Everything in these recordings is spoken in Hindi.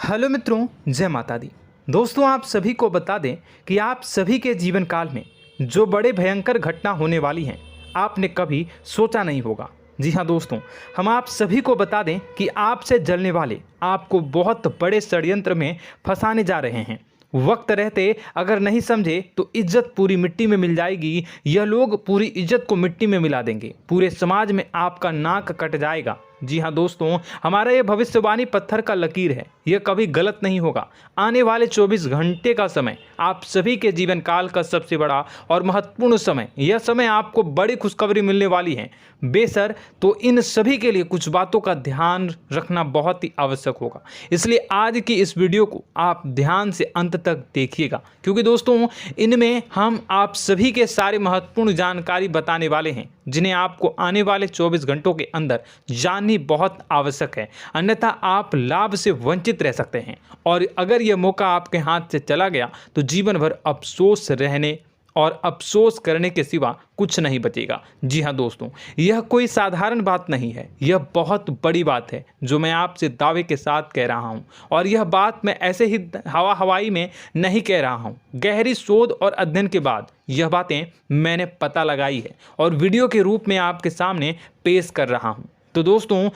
हेलो मित्रों, जय माता दी। दोस्तों, आप सभी को बता दें कि आप सभी के जीवन काल में जो बड़े भयंकर घटना होने वाली हैं, आपने कभी सोचा नहीं होगा। जी हाँ दोस्तों, हम आप सभी को बता दें कि आपसे जलने वाले आपको बहुत बड़े षड्यंत्र में फंसाने जा रहे हैं। वक्त रहते अगर नहीं समझे तो इज्जत पूरी मिट्टी में मिल जाएगी। यह लोग पूरी इज्जत को मिट्टी में मिला देंगे। पूरे समाज में आपका नाक कट जाएगा। जी हाँ दोस्तों, हमारा ये भविष्यवाणी पत्थर का लकीर है, यह कभी गलत नहीं होगा। आने वाले 24 घंटे का समय आप सभी के जीवन काल का सबसे बड़ा और महत्वपूर्ण समय। यह समय आपको बड़ी खुशखबरी मिलने वाली है बेसर, तो इन सभी के लिए कुछ बातों का ध्यान रखना बहुत ही आवश्यक होगा। इसलिए आज की इस वीडियो को आप ध्यान से अंत तक देखिएगा, क्योंकि दोस्तों इनमें हम आप सभी के सारे महत्वपूर्ण जानकारी बताने वाले हैं, जिन्हें आपको आने वाले 24 घंटों के अंदर जाननी बहुत आवश्यक है। अन्यथा आप लाभ से वंचित रह सकते हैं, और अगर यह मौका आपके हाथ से चला गया तो जीवन भर अफसोस रहने और अफसोस करने के सिवा कुछ नहीं बचेगा। जी हाँ दोस्तों, यह कोई साधारण बात नहीं है, यह बहुत बड़ी बात है जो मैं आपसे दावे के साथ कह रहा हूँ। और यह बात मैं ऐसे ही हवाई में नहीं कह रहा हूँ। गहरी शोध और अध्ययन के बाद यह बातें मैंने पता लगाई है और वीडियो के रूप में आपके सामने पेश कर रहा हूँ। तो दोस्तों,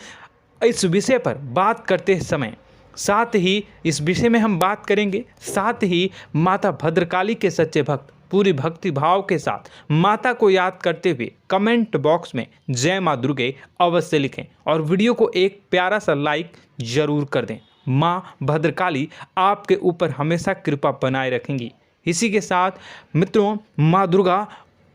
इस विषय पर बात करते समय साथ ही इस विषय में हम बात करेंगे, साथ ही माता भद्रकाली के सच्चे भक्त पूरी भक्ति भाव के साथ माता को याद करते हुए कमेंट बॉक्स में जय माँ दुर्गे अवश्य लिखें और वीडियो को एक प्यारा सा लाइक जरूर कर दें। माँ भद्रकाली आपके ऊपर हमेशा कृपा बनाए रखेंगी। इसी के साथ मित्रों, माँ दुर्गा,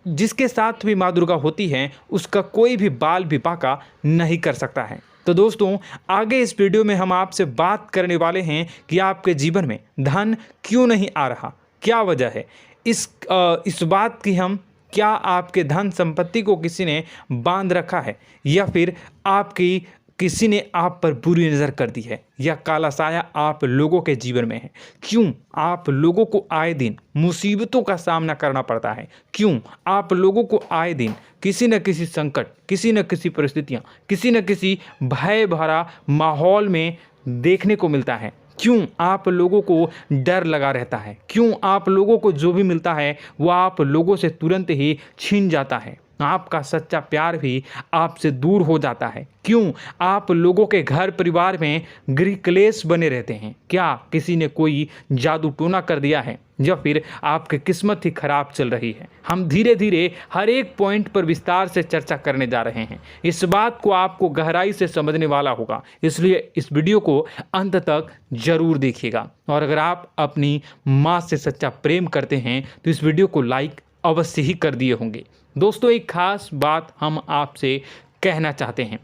जिसके साथ भी माँ दुर्गा होती हैं, उसका कोई भी बाल भी बांका नहीं कर सकता है। तो दोस्तों, आगे इस वीडियो में हम आपसे बात करने वाले हैं कि आपके जीवन में धन क्यों नहीं आ रहा, क्या वजह है इस बात की। हम क्या आपके धन संपत्ति को किसी ने बांध रखा है, या फिर आपकी किसी ने आप पर बुरी नज़र कर दी है, या काला साया आप लोगों के जीवन में है। क्यों आप लोगों को आए दिन मुसीबतों का सामना करना पड़ता है, क्यों आप लोगों को आए दिन किसी न किसी संकट, किसी न किसी परिस्थितियाँ, किसी न किसी भय भरा माहौल में देखने को मिलता है, क्यों आप लोगों को डर लगा रहता है, क्यों आप लोगों को जो भी मिलता है वो आप लोगों से तुरंत ही छीन जाता है, आपका सच्चा प्यार भी आपसे दूर हो जाता है, क्यों आप लोगों के घर परिवार में गृह क्लेश बने रहते हैं। क्या किसी ने कोई जादू टोना कर दिया है, या फिर आपकी किस्मत ही खराब चल रही है। हम धीरे धीरे हर एक पॉइंट पर विस्तार से चर्चा करने जा रहे हैं। इस बात को आपको गहराई से समझने वाला होगा, इसलिए इस वीडियो को अंत तक जरूर देखिएगा। और अगर आप अपनी माँ से सच्चा प्रेम करते हैं तो इस वीडियो को लाइक अवश्य ही कर दिए होंगे। दोस्तों, एक खास बात हम आपसे कहना चाहते हैं।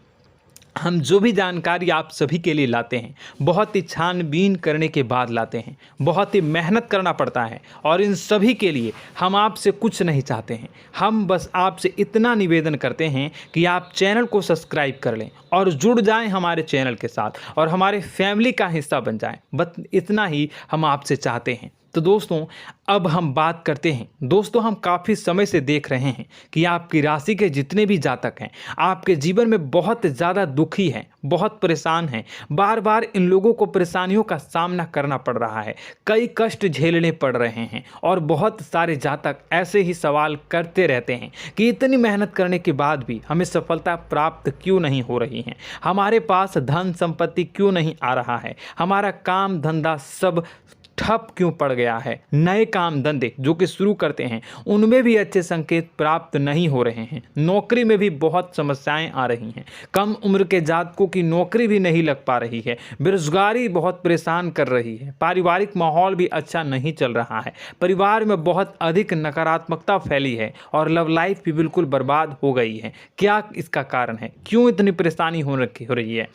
हम जो भी जानकारी आप सभी के लिए लाते हैं, बहुत ही छानबीन करने के बाद लाते हैं, बहुत ही मेहनत करना पड़ता है, और इन सभी के लिए हम आपसे कुछ नहीं चाहते हैं। हम बस आपसे इतना निवेदन करते हैं कि आप चैनल को सब्सक्राइब कर लें और जुड़ जाएं हमारे चैनल के साथ और हमारे फैमिली का हिस्सा बन जाएं। बस इतना ही हम आपसे चाहते हैं। तो दोस्तों, अब हम बात करते हैं। दोस्तों, हम काफ़ी समय से देख रहे हैं कि आपकी राशि के जितने भी जातक हैं, आपके जीवन में बहुत ज़्यादा दुखी हैं, बहुत परेशान हैं। बार बार इन लोगों को परेशानियों का सामना करना पड़ रहा है, कई कष्ट झेलने पड़ रहे हैं, और बहुत सारे जातक ऐसे ही सवाल करते रहते हैं कि इतनी मेहनत करने के बाद भी हमें सफलता प्राप्त क्यों नहीं हो रही है, हमारे पास धन संपत्ति क्यों नहीं आ रहा है, हमारा काम धंधा सब ठप क्यों पड़ गया है, नए काम धंधे जो कि शुरू करते हैं उनमें भी अच्छे संकेत प्राप्त नहीं हो रहे हैं, नौकरी में भी बहुत समस्याएं आ रही हैं, कम उम्र के जातकों की नौकरी भी नहीं लग पा रही है, बेरोजगारी बहुत परेशान कर रही है, पारिवारिक माहौल भी अच्छा नहीं चल रहा है, परिवार में बहुत अधिक नकारात्मकता फैली है, और लव लाइफ भी बिल्कुल बर्बाद हो गई है। क्या इसका कारण है, क्यों इतनी परेशानी हो रही है?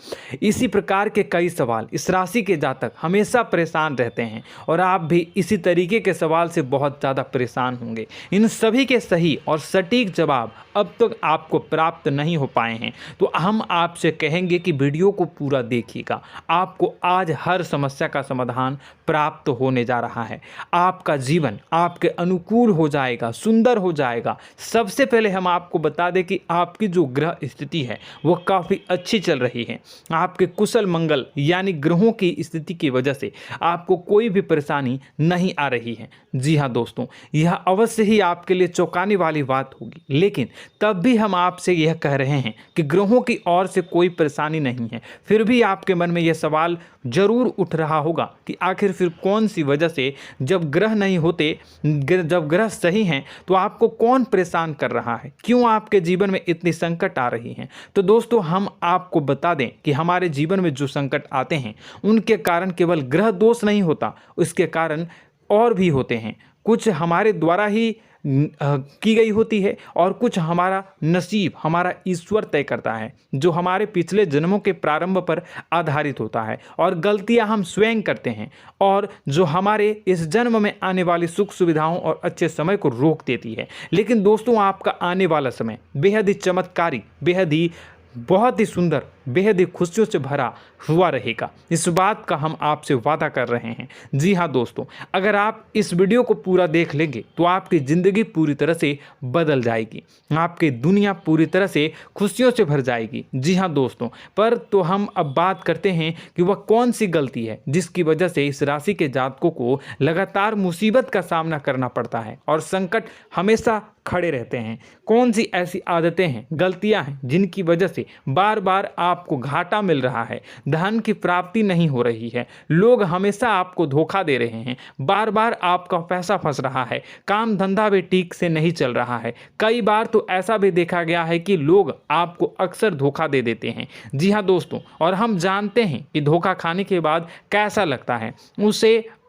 इसी प्रकार के कई सवाल इस राशि के जातक हमेशा परेशान रहते हैं, और आप भी इसी तरीके के सवाल से बहुत ज़्यादा परेशान होंगे। इन सभी के सही और सटीक जवाब अब तक आपको प्राप्त नहीं हो पाए हैं, तो हम आपसे कहेंगे कि वीडियो को पूरा देखिएगा। आपको आज हर समस्या का समाधान प्राप्त होने जा रहा है। आपका जीवन आपके अनुकूल हो जाएगा, सुंदर हो जाएगा। सबसे पहले हम आपको बता दें कि आपकी जो ग्रह स्थिति है वो काफ़ी अच्छी चल रही है। आपके कुशल मंगल यानी ग्रहों की स्थिति की वजह से आपको कोई भी परेशानी नहीं आ रही है। जी हाँ दोस्तों, यह अवश्य ही आपके लिए चौंकाने वाली बात होगी, लेकिन तब भी हम आपसे यह कह रहे हैं कि ग्रहों की ओर से कोई परेशानी नहीं है। फिर भी आपके मन में यह सवाल जरूर उठ रहा होगा कि आखिर फिर कौन सी वजह से, जब ग्रह नहीं होते, जब ग्रह सही हैं, तो आपको कौन परेशान कर रहा है, क्यों आपके जीवन में इतनी संकट आ रही हैं। तो दोस्तों, हम आपको बता दें कि हमारे जीवन में जो संकट आते हैं उनके कारण केवल ग्रह दोष नहीं होता, उसके कारण और भी होते हैं। कुछ हमारे द्वारा ही की गई होती है और कुछ हमारा नसीब, हमारा ईश्वर तय करता है, जो हमारे पिछले जन्मों के प्रारंभ पर आधारित होता है। और गलतियां हम स्वयं करते हैं और जो हमारे इस जन्म में आने वाली सुख सुविधाओं और अच्छे समय को रोक देती है। लेकिन दोस्तों, आपका आने वाला समय बेहद ही चमत्कारी, बेहद ही बहुत ही सुंदर, बेहद ही खुशियों से भरा हुआ रहेगा। इस बात का हम आपसे वादा कर रहे हैं। जी हाँ दोस्तों, अगर आप इस वीडियो को पूरा देख लेंगे तो आपकी ज़िंदगी पूरी तरह से बदल जाएगी, आपकी दुनिया पूरी तरह से खुशियों से भर जाएगी। जी हाँ दोस्तों, पर तो हम अब बात करते हैं कि वह कौन सी गलती है जिसकी वजह से इस राशि के जातकों को लगातार मुसीबत का सामना करना पड़ता है और संकट हमेशा खड़े रहते हैं। कौन सी ऐसी आदतें हैं, गलतियां हैं जिनकी वजह से बार बार आपको घाटा मिल रहा है, धन की प्राप्ति नहीं हो रही है, लोग हमेशा आपको धोखा दे रहे हैं, बार बार आपका पैसा फंस रहा है, काम धंधा भी ठीक से नहीं चल रहा है। कई बार तो ऐसा भी देखा गया है कि लोग आपको अक्सर धोखा दे देते हैं। जी हाँ दोस्तों, और हम जानते हैं कि धोखा खाने के बाद कैसा लगता है।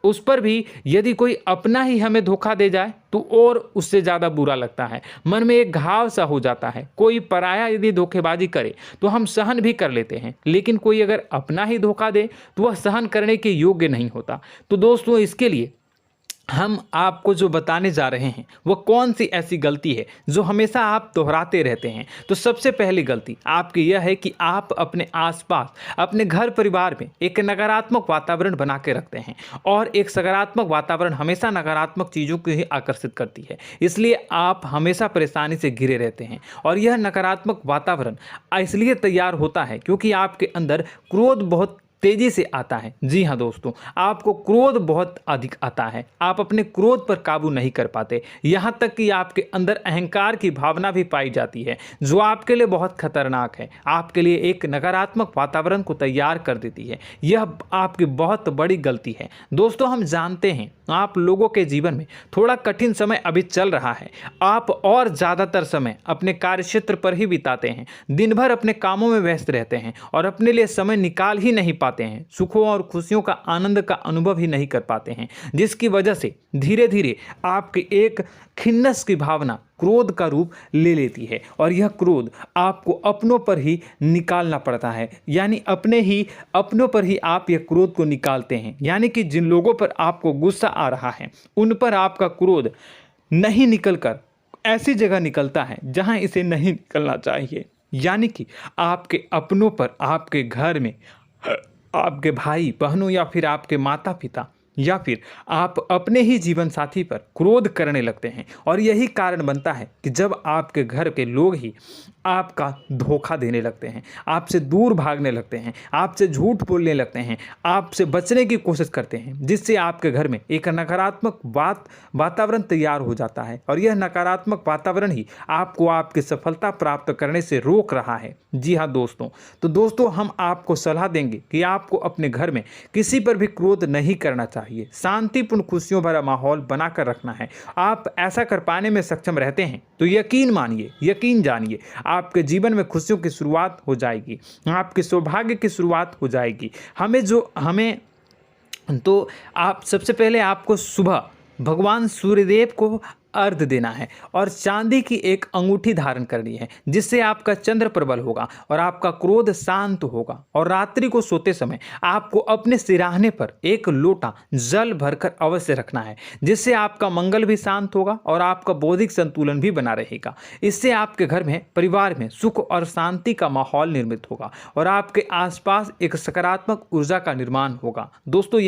उस पर भी यदि कोई अपना ही हमें धोखा दे जाए तो और उससे ज़्यादा बुरा लगता है, मन में एक घाव सा हो जाता है। कोई पराया यदि धोखेबाजी करे तो हम सहन भी कर लेते हैं, लेकिन कोई अगर अपना ही धोखा दे तो वह सहन करने के योग्य नहीं होता। तो दोस्तों, इसके लिए हम आपको जो बताने जा रहे हैं वो कौन सी ऐसी गलती है जो हमेशा आप दोहराते रहते हैं। तो सबसे पहली गलती आपकी यह है कि आप अपने आसपास, अपने घर परिवार में एक नकारात्मक वातावरण बना के रखते हैं, और एक सकारात्मक वातावरण हमेशा नकारात्मक चीज़ों को ही आकर्षित करती है। इसलिए आप हमेशा परेशानी से घिरे रहते हैं, और यह नकारात्मक वातावरण इसलिए तैयार होता है क्योंकि आपके अंदर क्रोध बहुत तेजी से आता है। जी हाँ दोस्तों, आपको क्रोध बहुत अधिक आता है, आप अपने क्रोध पर काबू नहीं कर पाते, यहाँ तक कि आपके अंदर अहंकार की भावना भी पाई जाती है, जो आपके लिए बहुत खतरनाक है, आपके लिए एक नकारात्मक वातावरण को तैयार कर देती है। यह आपकी बहुत बड़ी गलती है। दोस्तों, हम जानते हैं आप लोगों के जीवन में थोड़ा कठिन समय अभी चल रहा है। आप और ज़्यादातर समय अपने कार्यक्षेत्र पर ही बिताते हैं, दिन भर अपने कामों में व्यस्त रहते हैं और अपने लिए समय निकाल ही नहीं पाते हैं, सुखों और खुशियों का आनंद का अनुभव ही नहीं कर पाते हैं, जिसकी वजह से धीरे धीरे आपकी एक खिन्नस की भावना क्रोध का रूप ले लेती है, और यह क्रोध आपको अपनों पर ही निकालना पड़ता है। यानी अपनों पर ही आप यह क्रोध को निकालते हैं। यानी कि जिन लोगों पर आपको गुस्सा आ रहा है उन पर आपका क्रोध नहीं निकलकर ऐसी जगह निकलता है जहां इसे नहीं निकलना चाहिए। यानी कि आपके अपनों पर, आपके घर में, आपके भाई बहनों या फिर आपके माता पिता या फिर आप अपने ही जीवन साथी पर क्रोध करने लगते हैं, और यही कारण बनता है कि जब आपके घर के लोग ही आपका धोखा देने लगते हैं, आपसे दूर भागने लगते हैं, आपसे झूठ बोलने लगते हैं, आपसे बचने की कोशिश करते हैं, जिससे आपके घर में एक नकारात्मक वातावरण तैयार हो जाता है, और यह नकारात्मक वातावरण ही आपको आपकी सफलता प्राप्त करने से रोक रहा है। जी हाँ दोस्तों, तो दोस्तों, हम आपको सलाह देंगे कि आपको अपने घर में किसी पर भी क्रोध नहीं करना चाहिए, शांतिपूर्ण खुशियों भरा माहौल बनाकर रखना है। आप ऐसा कर पाने में सक्षम रहते हैं तो यकीन मानिए, यकीन जानिए, आपके जीवन में खुशियों की शुरुआत हो जाएगी, आपके सौभाग्य की शुरुआत हो जाएगी। आप सबसे पहले आपको सुबह भगवान सूर्यदेव को अर्घ्य देना है और चांदी की एक अंगूठी धारण करनी है, जिससे आपका चंद्र प्रबल होगा और आपका क्रोध शांत होगा। और रात्रि को सोते समय आपको अपने सिरहाने पर एक लोटा जल भरकर अवश्य रखना है, जिससे आपका मंगल भी शांत होगा और आपका बौद्धिक संतुलन भी बना रहेगा। इससे आपके घर में, परिवार में सुख और शांति का माहौल निर्मित होगा और आपके आसपास एक सकारात्मक ऊर्जा का निर्माण होगा। दोस्तों,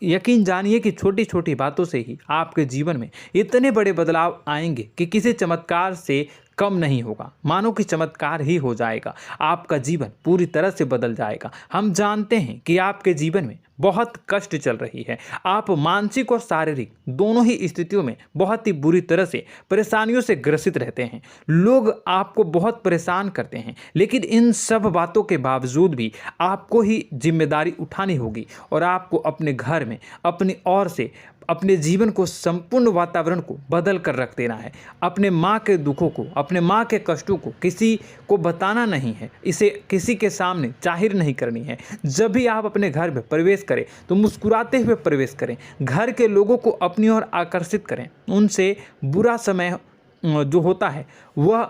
यकीन जानिए कि छोटी छोटी बातों से ही आपके जीवन में इतने बड़े बदलाव आएंगे कि किसी चमत्कार से कम नहीं होगा। मानो कि चमत्कार ही हो जाएगा, आपका जीवन पूरी तरह से बदल जाएगा। हम जानते हैं कि आपके जीवन में बहुत कष्ट चल रही है, आप मानसिक और शारीरिक दोनों ही स्थितियों में बहुत ही बुरी तरह से परेशानियों से ग्रसित रहते हैं। लोग आपको बहुत परेशान करते हैं, लेकिन इन सब बातों के बावजूद भी आपको ही जिम्मेदारी उठानी होगी और आपको अपने घर में अपनी ओर से अपने जीवन को, संपूर्ण वातावरण को बदल कर रख देना है। अपने माँ के दुखों को, अपने माँ के कष्टों को किसी को बताना नहीं है, इसे किसी के सामने जाहिर नहीं करनी है। जब भी आप अपने घर में प्रवेश करें तो मुस्कुराते हुए प्रवेश करें, घर के लोगों को अपनी ओर आकर्षित करें। उनसे बुरा समय जो होता है वह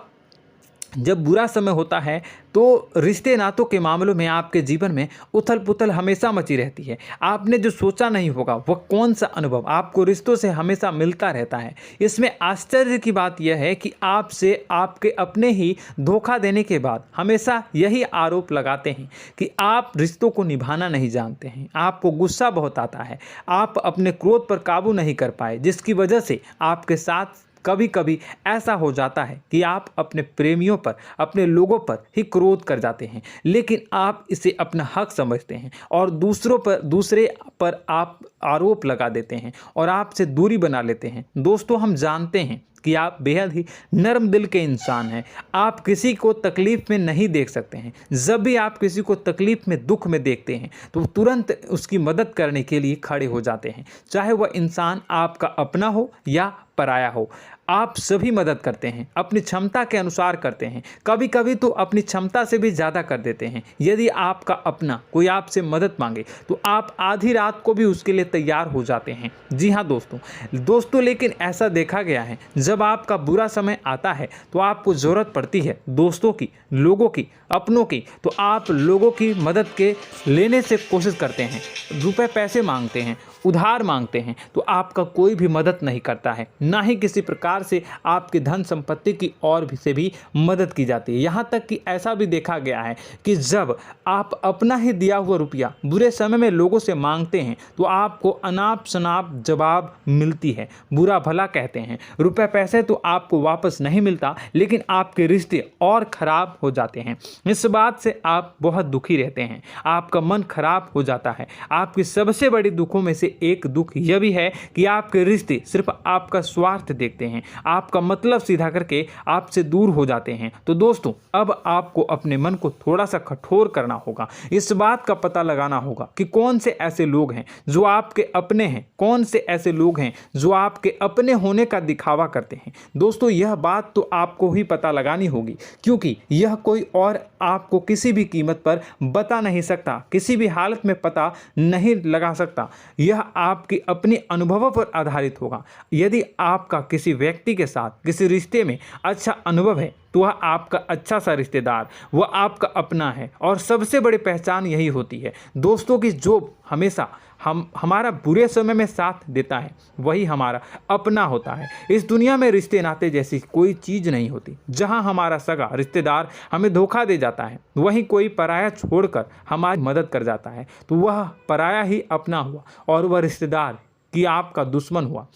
जब बुरा समय होता है तो रिश्ते नातों के मामलों में आपके जीवन में उथल पुथल हमेशा मची रहती है। आपने जो सोचा नहीं होगा वह कौन सा अनुभव आपको रिश्तों से हमेशा मिलता रहता है। इसमें आश्चर्य की बात यह है कि आपसे आपके अपने ही धोखा देने के बाद हमेशा यही आरोप लगाते हैं कि आप रिश्तों को निभाना नहीं जानते हैं, आपको गुस्सा बहुत आता है, आप अपने क्रोध पर काबू नहीं कर पाए, जिसकी वजह से आपके साथ कभी कभी ऐसा हो जाता है कि आप अपने प्रेमियों पर, अपने लोगों पर ही क्रोध कर जाते हैं, लेकिन आप इसे अपना हक समझते हैं और दूसरे पर आप आरोप लगा देते हैं और आपसे दूरी बना लेते हैं। दोस्तों, हम जानते हैं कि आप बेहद ही नर्म दिल के इंसान हैं। आप किसी को तकलीफ में नहीं देख सकते हैं। जब भी आप किसी को तकलीफ में, दुख में देखते हैं तो तुरंत उसकी मदद करने के लिए खड़े हो जाते हैं, चाहे वह इंसान आपका अपना हो या पराया हो। आप सभी मदद करते हैं, अपनी क्षमता के अनुसार करते हैं, कभी कभी तो अपनी क्षमता से भी ज़्यादा कर देते हैं। यदि आपका अपना कोई आपसे मदद मांगे तो आप आधी रात को भी उसके लिए तैयार हो जाते हैं। जी हाँ दोस्तों, लेकिन ऐसा देखा गया है, जब आपका बुरा समय आता है तो आपको ज़रूरत पड़ती है दोस्तों की, लोगों की, अपनों की, तो आप लोगों की मदद के लेने से कोशिश करते हैं, रुपए पैसे मांगते हैं, उधार मांगते हैं, तो आपका कोई भी मदद नहीं करता है, ना ही किसी प्रकार से आपकी धन संपत्ति की ओर से भी मदद की जाती है। यहाँ तक कि ऐसा भी देखा गया है कि जब आप अपना ही दिया हुआ रुपया बुरे समय में लोगों से मांगते हैं तो आपको अनाप शनाप जवाब मिलती है, बुरा भला कहते हैं। रुपए पैसे तो आपको वापस नहीं मिलता, लेकिन आपके रिश्ते और खराब हो जाते हैं। इस बात से आप बहुत दुखी रहते हैं, आपका मन खराब हो जाता है। आपकी सबसे बड़ी दुखों में से एक दुख यह भी है कि आपके रिश्ते सिर्फ आपका स्वार्थ देखते हैं, आपका मतलब सीधा करके आपसे दूर हो जाते हैं। तो दोस्तों, अब आपको अपने मन को थोड़ा सा कठोर करना होगा, इस बात का पता लगाना होगा कि कौन से ऐसे लोग हैं जो आपके अपने हैं, कौन से ऐसे लोग हैं जो आपके अपने होने का दिखावा करते हैं। दोस्तों, यह बात तो आपको ही पता लगानी होगी, क्योंकि यह कोई और आपको किसी भी कीमत पर बता नहीं सकता, किसी भी हालत में पता नहीं लगा सकता। यह आपके अपने अनुभवों पर आधारित होगा। यदि आपका किसी व्यक्ति के साथ किसी रिश्ते में अच्छा अनुभव है तो वह आपका अच्छा सा रिश्तेदार, वह आपका अपना है। और सबसे बड़ी पहचान यही होती है दोस्तों की जो हमेशा हमारा बुरे समय में साथ देता है वही हमारा अपना होता है। इस दुनिया में रिश्ते नाते जैसी कोई चीज़ नहीं होती। जहां हमारा सगा रिश्तेदार हमें धोखा दे जाता है, वहीं कोई पराया छोड़कर हमारी मदद कर जाता है, तो वह पराया ही अपना हुआ और वह रिश्तेदार की आपका दुश्मन हुआ।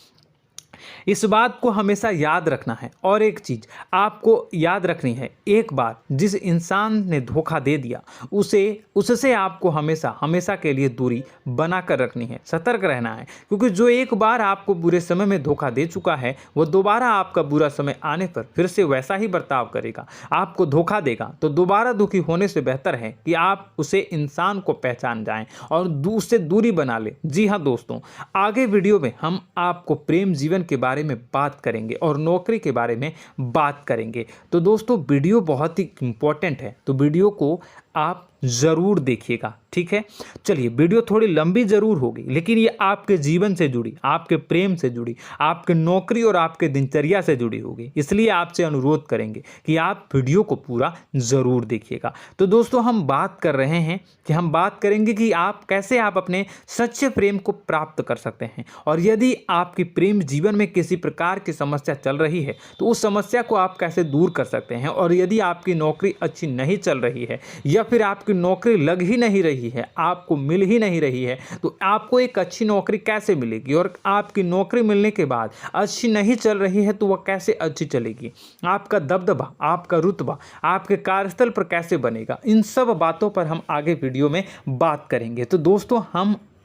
इस बात को हमेशा याद रखना है। और एक चीज़ आपको याद रखनी है, एक बार जिस इंसान ने धोखा दे दिया उससे आपको हमेशा हमेशा के लिए दूरी बना कर रखनी है, सतर्क रहना है। क्योंकि जो एक बार आपको बुरे समय में धोखा दे चुका है वह दोबारा आपका बुरा समय आने पर फिर से वैसा ही बर्ताव करेगा, आपको धोखा देगा। तो दोबारा दुखी होने से बेहतर है कि आप उसे इंसान को पहचान जाएं और उससे दूरी बना लें। जी हाँ दोस्तों, आगे वीडियो में हम आपको प्रेम जीवन के बारे में बात करेंगे और नौकरी के बारे में बात करेंगे। तो दोस्तों, वीडियो बहुत ही इम्पोर्टेंट है, तो वीडियो को आप ज़रूर देखिएगा, ठीक है। चलिए, वीडियो थोड़ी लंबी ज़रूर होगी, लेकिन ये आपके जीवन से जुड़ी, आपके प्रेम से जुड़ी, आपके नौकरी और आपके दिनचर्या से जुड़ी होगी, इसलिए आपसे अनुरोध करेंगे कि आप वीडियो को पूरा ज़रूर देखिएगा। तो दोस्तों, हम बात कर रहे हैं कि हम बात करेंगे कि आप कैसे आप अपने सच्चे प्रेम को प्राप्त कर सकते हैं, और यदि आपकी प्रेम जीवन में किसी प्रकार की समस्या चल रही है तो उस समस्या को आप कैसे दूर कर सकते हैं, और यदि आपकी नौकरी अच्छी नहीं चल रही है या फिर आपकी नौकरी लग ही नहीं रही है, आपको मिल ही नहीं रही है, तो आपको एक अच्छी नौकरी कैसे मिलेगी, और आपकी नौकरी मिलने के बाद अच्छी नहीं चल रही है तो वह कैसे अच्छी चलेगी, आपका दबदबा, आपका रुतबा आपके कार्यस्थल पर कैसे बनेगा, इन सब बातों पर हम आगे वीडियो में बात करेंगे। तो दोस्तों,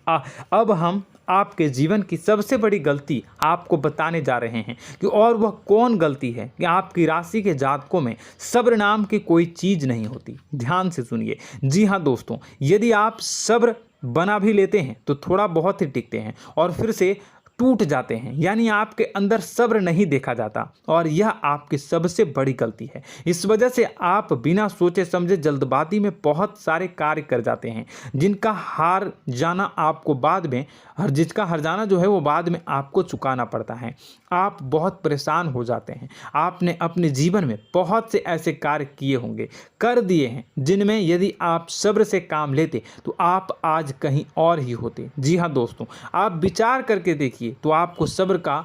अब हम आपके जीवन की सबसे बड़ी गलती आपको बताने जा रहे हैं कि और वह कौन गलती है कि आपकी राशि के जातकों में सब्र नाम की कोई चीज़ नहीं होती। ध्यान से सुनिए। जी हाँ दोस्तों, यदि आप सब्र बना भी लेते हैं तो थोड़ा बहुत ही टिकते हैं और फिर से टूट जाते हैं, यानी आपके अंदर सब्र नहीं देखा जाता, और यह आपकी सबसे बड़ी गलती है। इस वजह से आप बिना सोचे समझे जल्दबाजी में बहुत सारे कार्य कर जाते हैं, जिनका हार जाना आपको बाद में जिसका हर जाना जो है वो बाद में आपको चुकाना पड़ता है। आप बहुत परेशान हो जाते हैं। आपने अपने जीवन में बहुत से ऐसे कार्य किए होंगे, कर दिए हैं, जिनमें यदि आप सब्र से काम लेते तो आप आज कहीं और ही होते। जी हाँ दोस्तों, आप विचार करके देखिए तो आपको सब्र का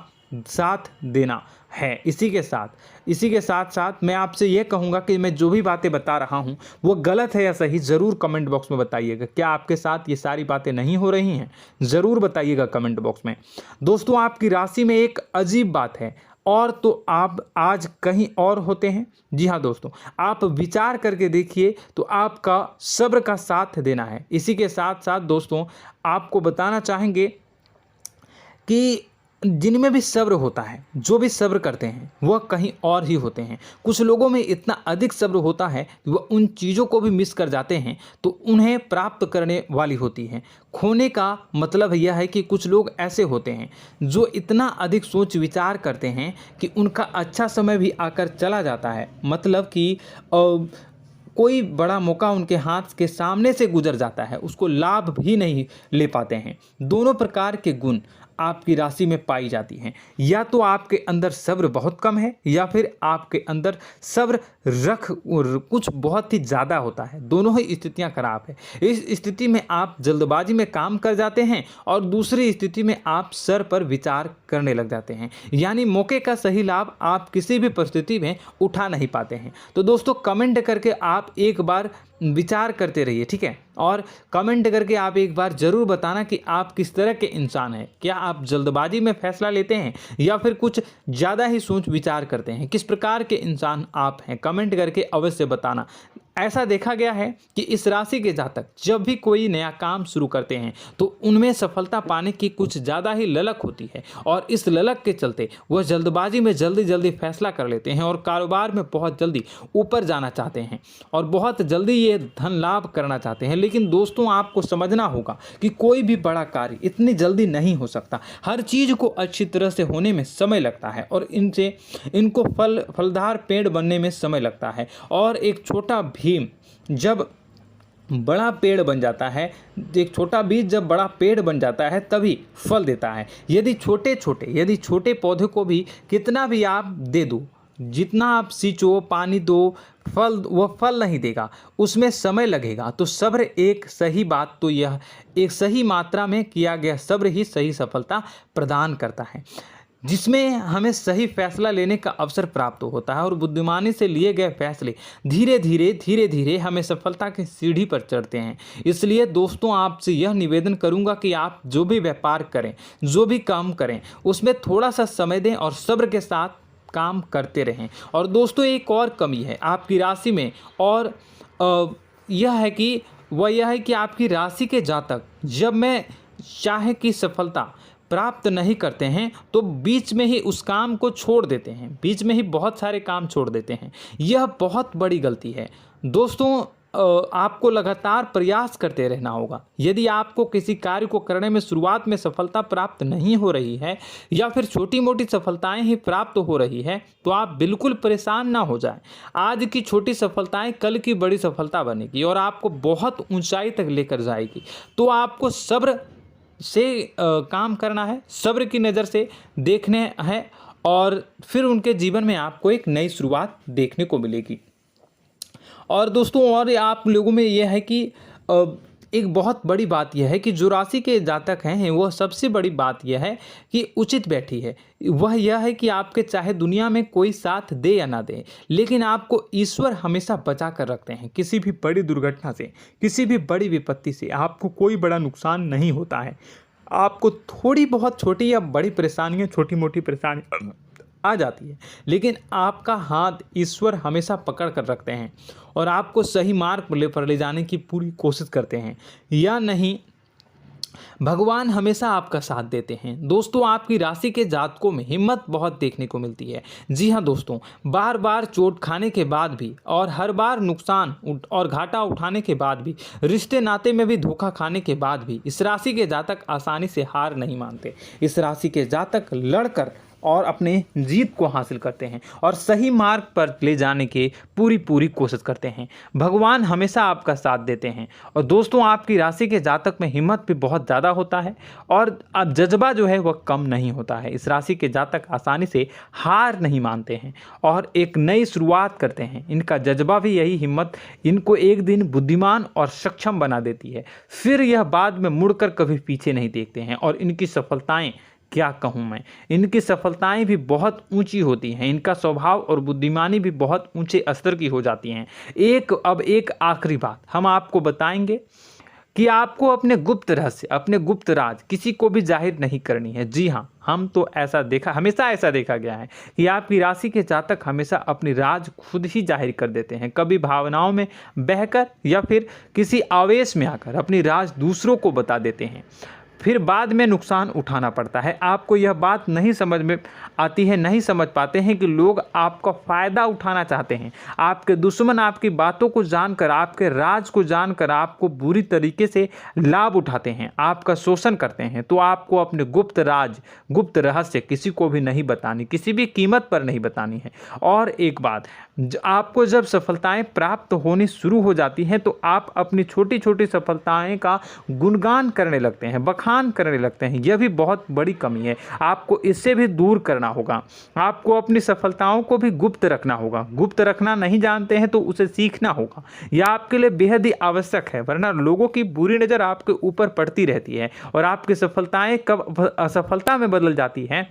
साथ देना है। इसी के साथ साथ मैं आपसे ये कहूँगा कि मैं जो भी बातें बता रहा हूँ वो गलत है या सही, ज़रूर कमेंट बॉक्स में बताइएगा। क्या आपके साथ ये सारी बातें नहीं हो रही हैं? ज़रूर बताइएगा कमेंट बॉक्स में। दोस्तों, आपकी राशि में एक अजीब बात है, और तो आप आज कहीं और होते हैं। जी हाँ दोस्तों, आप विचार करके देखिए तो आपका सब्र का साथ देना है। इसी के साथ साथ दोस्तों, आपको बताना चाहेंगे कि जिनमें भी सब्र होता है, जो भी सब्र करते हैं वह कहीं और ही होते हैं। कुछ लोगों में इतना अधिक सब्र होता है कि वह उन चीज़ों को भी मिस कर जाते हैं तो उन्हें प्राप्त करने वाली होती हैं। खोने का मतलब यह है कि कुछ लोग ऐसे होते हैं जो इतना अधिक सोच विचार करते हैं कि उनका अच्छा समय भी आकर चला जाता है, मतलब कि कोई बड़ा मौका उनके हाथ के सामने से गुजर जाता है, उसको लाभ भी नहीं ले पाते हैं। दोनों प्रकार के गुण आपकी राशि में पाई जाती हैं। या तो आपके अंदर सब्र बहुत कम है या फिर आपके अंदर सब्र कुछ बहुत ही ज़्यादा होता है। दोनों ही स्थितियां खराब है। इस स्थिति में आप जल्दबाजी में काम कर जाते हैं और दूसरी स्थिति में आप सर पर विचार करने लग जाते हैं, यानी मौके का सही लाभ आप किसी भी परिस्थिति में उठा नहीं पाते हैं। तो दोस्तों, कमेंट करके आप एक बार विचार करते रहिए, ठीक है, और कमेंट करके आप एक बार ज़रूर बताना कि आप किस तरह के इंसान हैं। क्या आप जल्दबाजी में फैसला लेते हैं या फिर कुछ ज़्यादा ही सोच विचार करते हैं? किस प्रकार के इंसान आप हैं? कमेंट करके अवश्य बताना। ऐसा देखा गया है कि इस राशि के जातक जब भी कोई नया काम शुरू करते हैं तो उनमें सफलता पाने की कुछ ज़्यादा ही ललक होती है, और इस ललक के चलते वह जल्दबाजी में जल्दी फैसला कर लेते हैं और कारोबार में बहुत जल्दी ऊपर जाना चाहते हैं और बहुत जल्दी ये धन लाभ करना चाहते हैं। लेकिन दोस्तों, आपको समझना होगा कि कोई भी बड़ा कार्य इतनी जल्दी नहीं हो सकता। हर चीज़ को अच्छी तरह से होने में समय लगता है और इनको फलदार पेड़ बनने में समय लगता है। और एक छोटा भीम जब बड़ा पेड़ बन जाता है, एक छोटा बीज जब बड़ा पेड़ बन जाता है तभी फल देता है। यदि छोटे पौधे को भी कितना भी आप दे दो, जितना आप सींचो, पानी दो, वह फल नहीं देगा, उसमें समय लगेगा। तो सब्र एक सही बात, तो यह एक सही मात्रा में किया गया सब्र ही सही सफलता प्रदान करता है, जिसमें हमें सही फैसला लेने का अवसर प्राप्त होता है और बुद्धिमानी से लिए गए फैसले धीरे धीरे हमें सफलता की सीढ़ी पर चढ़ते हैं। इसलिए दोस्तों, आपसे यह निवेदन करूंगा कि आप जो भी व्यापार करें, जो भी काम करें, उसमें थोड़ा सा समय दें और सब्र के साथ काम करते रहें। और दोस्तों, एक और कमी है आपकी राशि में, और यह है कि आपकी राशि के जातक जब मैं चाहे कि सफलता प्राप्त नहीं करते हैं तो बीच में ही उस काम को छोड़ देते हैं, बीच में ही बहुत सारे काम छोड़ देते हैं। यह बहुत बड़ी गलती है दोस्तों। आपको लगातार प्रयास करते रहना होगा। यदि आपको किसी कार्य को करने में शुरुआत में सफलता प्राप्त नहीं हो रही है या फिर छोटी मोटी सफलताएं ही प्राप्त हो रही है तो आप बिल्कुल परेशान ना हो जाएं। आज की छोटी सफलताएं कल की बड़ी सफलता बनेगी और आपको बहुत ऊंचाई तक लेकर जाएगी। तो आपको सब्र से काम करना है, सब्र की नज़र से देखने हैं और फिर उनके जीवन में आपको एक नई शुरुआत देखने को मिलेगी। और दोस्तों और आप लोगों में यह है कि एक बहुत बड़ी बात यह है कि जो राशि के जातक हैं वह सबसे बड़ी बात यह है कि उचित बैठी है। वह यह है कि आपके चाहे दुनिया में कोई साथ दे या ना दे, लेकिन आपको ईश्वर हमेशा बचा कर रखते हैं। किसी भी बड़ी दुर्घटना से, किसी भी बड़ी विपत्ति से आपको कोई बड़ा नुकसान नहीं होता है। आपको थोड़ी बहुत छोटी या बड़ी परेशानियाँ, छोटी मोटी परेशानी आ जाती है, लेकिन आपका हाथ ईश्वर हमेशा पकड़ कर रखते हैं और आपको सही मार्ग पर ले जाने की पूरी कोशिश करते हैं। या नहीं, भगवान हमेशा आपका साथ देते हैं। दोस्तों आपकी राशि के जातकों में हिम्मत बहुत देखने को मिलती है। जी हाँ दोस्तों, बार बार चोट खाने के बाद भी और हर बार नुकसान और घाटा उठाने के बाद भी, रिश्ते नाते में भी धोखा खाने के बाद भी इस राशि के जातक आसानी से हार नहीं मानते। इस राशि के जातक लड़कर और अपने जीत को हासिल करते हैं और सही मार्ग पर ले जाने की पूरी कोशिश करते हैं। भगवान हमेशा आपका साथ देते हैं। और दोस्तों आपकी राशि के जातक में हिम्मत भी बहुत ज़्यादा होता है और अब जज्बा जो है वह कम नहीं होता है। इस राशि के जातक आसानी से हार नहीं मानते हैं और एक नई शुरुआत करते हैं। इनका जज्बा भी, यही हिम्मत इनको एक दिन बुद्धिमान और सक्षम बना देती है। फिर यह बाद में मुड़कर कभी पीछे नहीं देखते हैं और इनकी सफलताएं, क्या कहूँ मैं, इनकी सफलताएं भी बहुत ऊंची होती हैं। इनका स्वभाव और बुद्धिमानी भी बहुत ऊंचे स्तर की हो जाती हैं। अब एक आखिरी बात हम आपको बताएंगे कि आपको अपने गुप्त रहस्य, अपने गुप्त राज किसी को भी जाहिर नहीं करनी है। जी हाँ, हमेशा ऐसा देखा गया है कि आपकी राशि के जातक हमेशा अपनी राज खुद ही जाहिर कर देते हैं। कभी भावनाओं में बहकर या फिर किसी आवेश में आकर अपनी राज दूसरों को बता देते हैं, फिर बाद में नुकसान उठाना पड़ता है। आपको यह बात नहीं समझ में आती है, नहीं समझ पाते हैं कि लोग आपका फ़ायदा उठाना चाहते हैं। आपके दुश्मन आपकी बातों को जानकर, आपके राज को जानकर आपको बुरी तरीके से लाभ उठाते हैं, आपका शोषण करते हैं। तो आपको अपने गुप्त राज, गुप्त रहस्य किसी को भी नहीं बतानी, किसी भी कीमत पर नहीं बतानी है। और एक बात, आपको जब सफलताएं प्राप्त होनी शुरू हो जाती हैं तो आप अपनी छोटी छोटी सफलताएं का गुणगान करने लगते हैं, बखान करने लगते हैं। यह भी बहुत बड़ी कमी है, आपको इससे भी दूर करना होगा। आपको अपनी सफलताओं को भी गुप्त रखना होगा। गुप्त रखना नहीं जानते हैं तो उसे सीखना होगा। यह आपके लिए बेहद ही आवश्यक है, वरना लोगों की बुरी नज़र आपके ऊपर पड़ती रहती है और आपकी सफलताएं कब असफलता में बदल जाती हैं,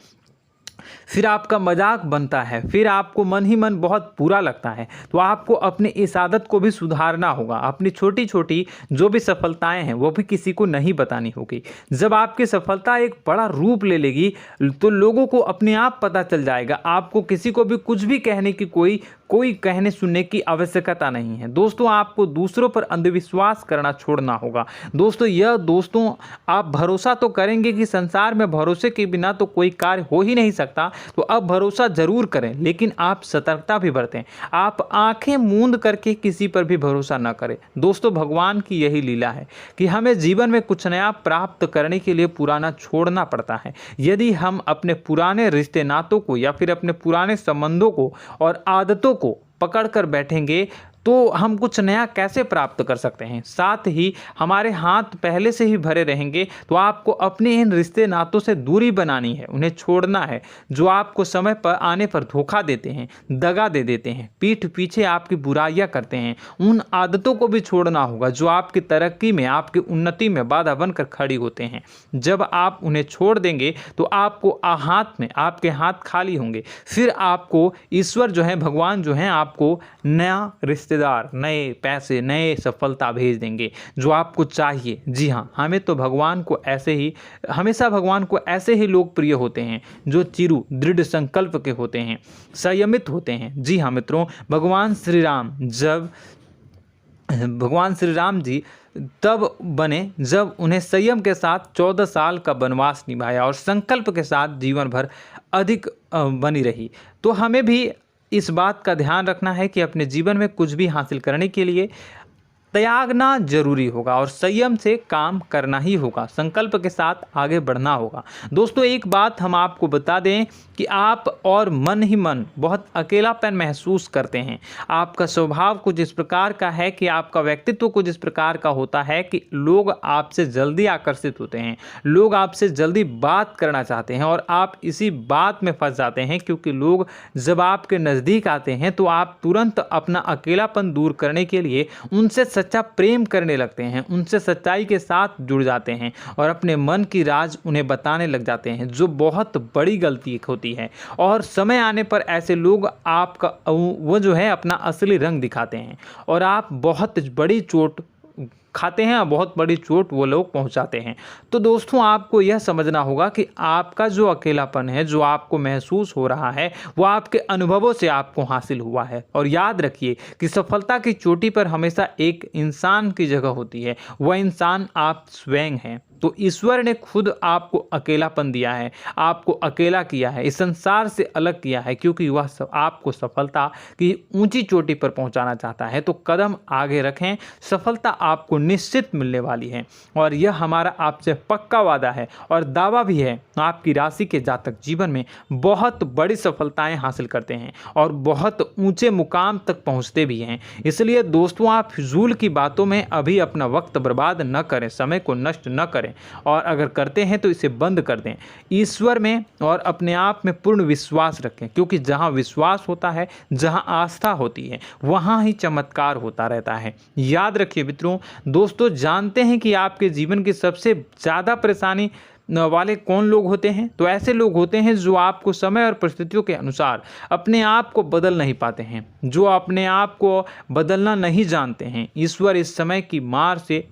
फिर आपका मजाक बनता है, फिर आपको मन ही मन बहुत बुरा लगता है। तो आपको अपनी इस आदत को भी सुधारना होगा। अपनी छोटी छोटी जो भी सफलताएं हैं वो भी किसी को नहीं बतानी होगी। जब आपकी सफलता एक बड़ा रूप ले लेगी तो लोगों को अपने आप पता चल जाएगा। आपको किसी को भी कुछ भी कहने की कोई कहने सुनने की आवश्यकता नहीं है। दोस्तों आपको दूसरों पर अंधविश्वास करना छोड़ना होगा। दोस्तों आप भरोसा तो करेंगे कि संसार में भरोसे के बिना तो कोई कार्य हो ही नहीं सकता, तो अब भरोसा जरूर करें, लेकिन आप सतर्कता भी बरतें। आप आंखें मूंद करके किसी पर भी भरोसा न करें। दोस्तों भगवान की यही लीला है कि हमें जीवन में कुछ नया प्राप्त करने के लिए पुराना छोड़ना पड़ता है। यदि हम अपने पुराने रिश्ते नातों को या फिर अपने पुराने संबंधों को और आदतों को पकड़ कर बैठेंगे तो हम कुछ नया कैसे प्राप्त कर सकते हैं। साथ ही हमारे हाथ पहले से ही भरे रहेंगे। तो आपको अपने इन रिश्ते नातों से दूरी बनानी है, उन्हें छोड़ना है। जो आपको समय पर आने पर धोखा देते हैं, दगा दे देते हैं, पीठ पीछे आपकी बुराइयां करते हैं, उन आदतों को भी छोड़ना होगा जो आपकी तरक्की में, आपकी उन्नति में बाधा बनकर खड़ी होते हैं। जब आप उन्हें छोड़ देंगे तो आपको आपके हाथ खाली होंगे। फिर आपको ईश्वर जो है, भगवान जो है, आपको नया रिश्तेदार, नए पैसे, नए सफलता भेज देंगे जो आपको चाहिए। जी हाँ, हमेशा भगवान को ऐसे ही लोग प्रिय होते हैं जो चिरु दृढ़ संकल्प के होते हैं, संयमित होते हैं। जी हाँ मित्रों, भगवान श्री राम जी तब बने जब उन्हें संयम के साथ 14 साल का वनवास निभाया और संकल्प के साथ जीवन भर अधिक बनी रही। तो हमें भी इस बात का ध्यान रखना है कि अपने जीवन में कुछ भी हासिल करने के लिए त्यागना जरूरी होगा और संयम से काम करना ही होगा, संकल्प के साथ आगे बढ़ना होगा। दोस्तों एक बात हम आपको बता दें कि आप और मन ही मन बहुत अकेलापन महसूस करते हैं। आपका स्वभाव कुछ इस प्रकार का है कि आपका व्यक्तित्व कुछ इस प्रकार का होता है कि लोग आपसे जल्दी आकर्षित होते हैं, लोग आपसे जल्दी बात करना चाहते हैं और आप इसी बात में फंस जाते हैं, क्योंकि लोग जब आपके नज़दीक आते हैं तो आप तुरंत अपना अकेलापन दूर करने के लिए उनसे सच्चा प्रेम करने लगते हैं, उनसे सच्चाई के साथ जुड़ जाते हैं और अपने मन की राज उन्हें बताने लग जाते हैं, जो बहुत बड़ी गलती होती है। और समय आने पर ऐसे लोग आपका वो जो है अपना असली रंग दिखाते हैं और आप बहुत बड़ी चोट खाते हैं, बहुत बड़ी चोट वो लोग पहुंचाते हैं। तो दोस्तों आपको यह समझना होगा कि आपका जो अकेलापन है, जो आपको महसूस हो रहा है, वो आपके अनुभवों से आपको हासिल हुआ है। और याद रखिए कि सफलता की चोटी पर हमेशा एक इंसान की जगह होती है, वह इंसान आप स्वयं हैं। तो ईश्वर ने खुद आपको अकेलापन दिया है, आपको अकेला किया है, इस संसार से अलग किया है, क्योंकि वह आपको सफलता की ऊंची चोटी पर पहुंचाना चाहता है। तो कदम आगे रखें, सफलता आपको निश्चित मिलने वाली है और यह हमारा आपसे पक्का वादा है और दावा भी है। आपकी राशि के जातक जीवन में बहुत बड़ी सफलताएं हासिल करते हैं और बहुत ऊंचे मुकाम तक पहुंचते भी हैं। इसलिए दोस्तों आप फिजूल की बातों में अभी अपना वक्त बर्बाद न करें, समय को नष्ट न करें और अगर करते हैं तो इसे बंद कर दें। ईश्वर में और अपने आप में पूर्ण विश्वास रखें, क्योंकि जहां विश्वास होता है, जहां आस्था होती है, वहां ही चमत्कार होता रहता है। याद रखिए मित्रों, दोस्तों जानते हैं कि आपके जीवन की सबसे ज़्यादा परेशानी वाले कौन लोग होते हैं? तो ऐसे लोग होते हैं जो आपको समय और परिस्थितियों के अनुसार अपने आप को बदल नहीं पाते हैं, जो अपने आप को बदलना नहीं जानते हैं। ईश्वर इस समय की मार से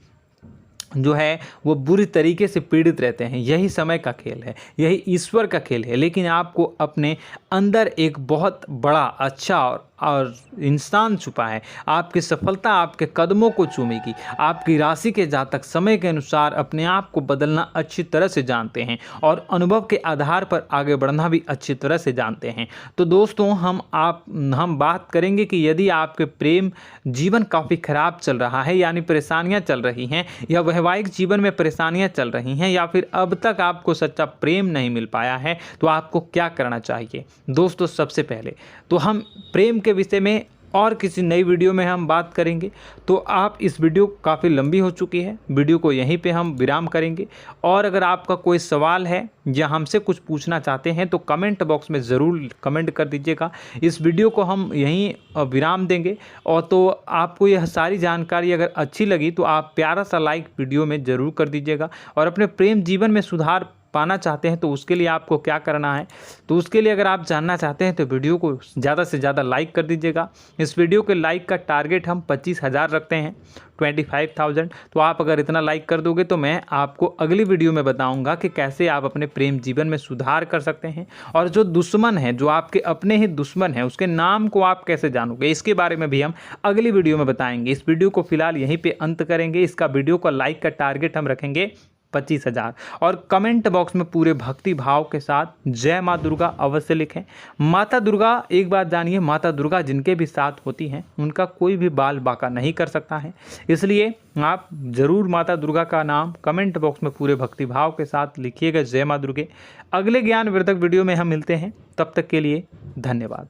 जो है वो बुरी तरीके से पीड़ित रहते हैं। यही समय का खेल है, यही ईश्वर का खेल है। लेकिन आपको अपने अंदर एक बहुत बड़ा अच्छा और इंसान छुपा है। आपकी सफलता आपके कदमों को चूमेगी। आपकी राशि के जातक समय के अनुसार अपने आप को बदलना अच्छी तरह से जानते हैं और अनुभव के आधार पर आगे बढ़ना भी अच्छी तरह से जानते हैं। तो दोस्तों हम बात करेंगे कि यदि आपके प्रेम जीवन काफ़ी खराब चल रहा है, यानी परेशानियां चल रही हैं, या वैवाहिक जीवन में परेशानियां चल रही हैं, या फिर अब तक आपको सच्चा प्रेम नहीं मिल पाया है, तो आपको क्या करना चाहिए। दोस्तों सबसे पहले तो हम प्रेम के विषय में और किसी नई वीडियो में हम बात करेंगे। तो आप इस वीडियो काफ़ी लंबी हो चुकी है, वीडियो को यहीं पे हम विराम करेंगे। और अगर आपका कोई सवाल है या हमसे कुछ पूछना चाहते हैं तो कमेंट बॉक्स में ज़रूर कमेंट कर दीजिएगा। इस वीडियो को हम यहीं विराम देंगे। और तो आपको यह सारी जानकारी अगर अच्छी लगी तो आप प्यारा सा लाइक वीडियो में ज़रूर कर दीजिएगा। और अपने प्रेम जीवन में सुधार पाना चाहते हैं तो उसके लिए आपको क्या करना है, तो उसके लिए अगर आप जानना चाहते हैं तो वीडियो को ज़्यादा से ज़्यादा लाइक कर दीजिएगा। इस वीडियो के लाइक का टारगेट हम 25,000 रखते हैं, 25,000। तो आप अगर इतना लाइक कर दोगे तो मैं आपको अगली वीडियो में बताऊंगा कि कैसे आप अपने प्रेम जीवन में सुधार कर सकते हैं। और जो दुश्मन है, जो आपके अपने ही दुश्मन है, उसके नाम को आप कैसे जानोगे, इसके बारे में भी हम अगली वीडियो में बताएंगे। इस वीडियो को फिलहाल यहीं पर अंत करेंगे। इसका वीडियो का लाइक का टारगेट हम रखेंगे 25,000। और कमेंट बॉक्स में पूरे भक्ति भाव के साथ जय माँ दुर्गा अवश्य लिखें। माता दुर्गा, एक बात जानिए, माता दुर्गा जिनके भी साथ होती हैं उनका कोई भी बाल बाका नहीं कर सकता है। इसलिए आप ज़रूर माता दुर्गा का नाम कमेंट बॉक्स में पूरे भक्ति भाव के साथ लिखिएगा, जय माँ दुर्गे। अगले ज्ञानवर्धक वीडियो में हम मिलते हैं, तब तक के लिए धन्यवाद।